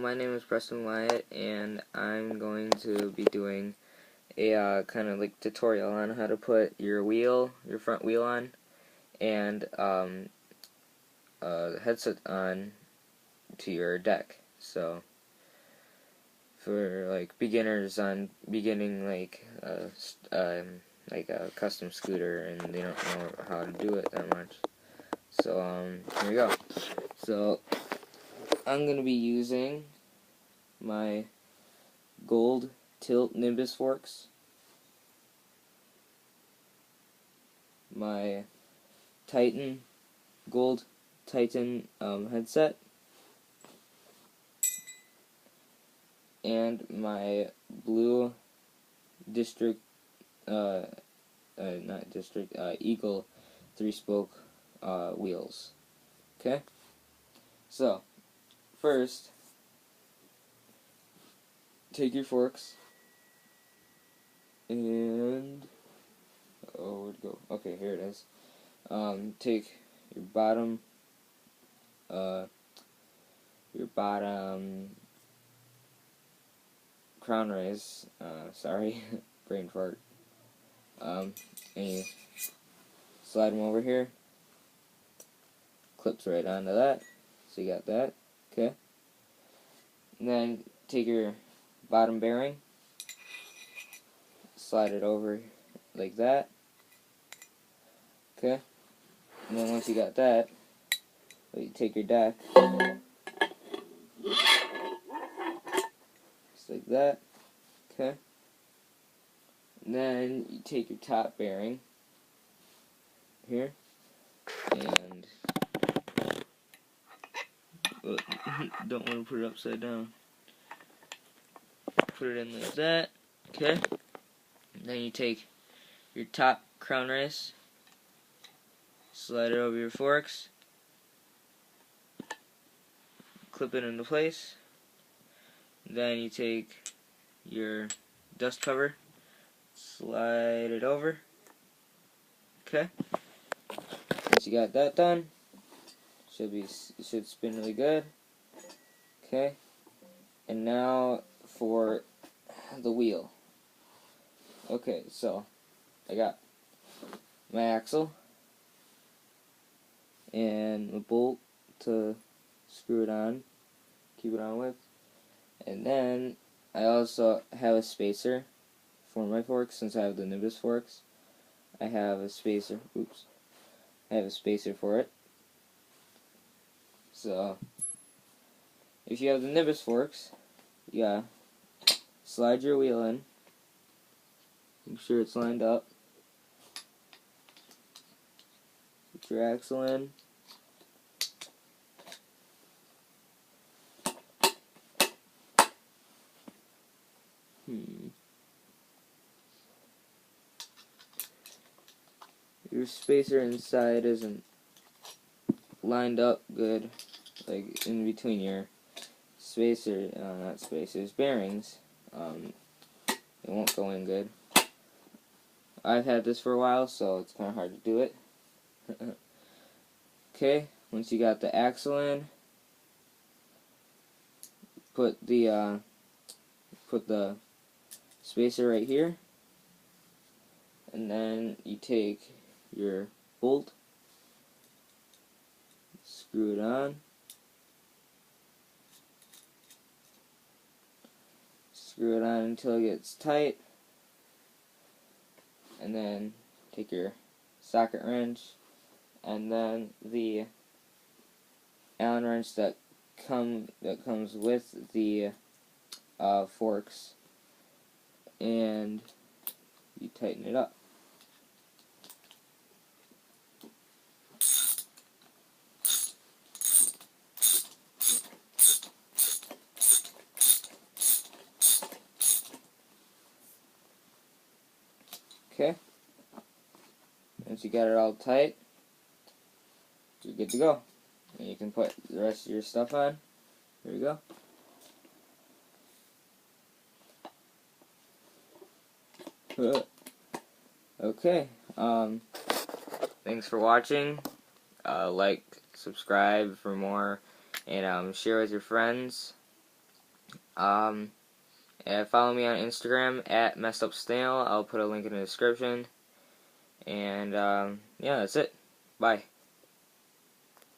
my name is Preston Wyatt, and I'm going to be doing a kind of like tutorial on how to put your front wheel on, and headset on to your deck. So for like beginners on beginning like a custom scooter and they don't know how to do it that much. So here we go. So I'm gonna be using my gold tilt Nimbus forks, my gold Titan headset, and my blue Eagle 3-spoke wheels. Okay? So, first, take your forks and where'd it go? Okay, here it is. Take your bottom crown race, sorry, brain fart, and you slide them over here, clips right onto that, so you got that, okay, and then take your bottom bearing, slide it over like that, okay, and then once you got that, you take your deck, just like that, okay, and then you take your top bearing here, and don't want to put it upside down. Put it in like that, okay? And then you take your top crown race, slide it over your forks, clip it into place. Then you take your dust cover, slide it over, okay? Once you got that done, it should spin really good, okay? And now for the wheel. Okay, so I got my axle and a bolt to screw it on, keep it on with, and then I also have a spacer for my forks. Since I have the Nimbus forks, I have a spacer. I have a spacer for it. So if you have the Nimbus forks, yeah, slide your wheel in, make sure it's lined up, put your axle in, your spacer inside isn't lined up good, like in between your bearings, it won't go in good. I've had this for a while, so it's kind of hard to do it. Okay, once you got the axle in, put the spacer right here, and then you take your bolt, screw it on, screw it on until it gets tight, and then take your socket wrench and then the Allen wrench that comes with the forks, and you tighten it up. Okay, once you got it all tight, you're good to go. And you can put the rest of your stuff on. There you go. Okay, thanks for watching. Like, subscribe for more, and share with your friends. And follow me on Instagram at messedupsnail. I'll put a link in the description. And yeah, that's it. Bye.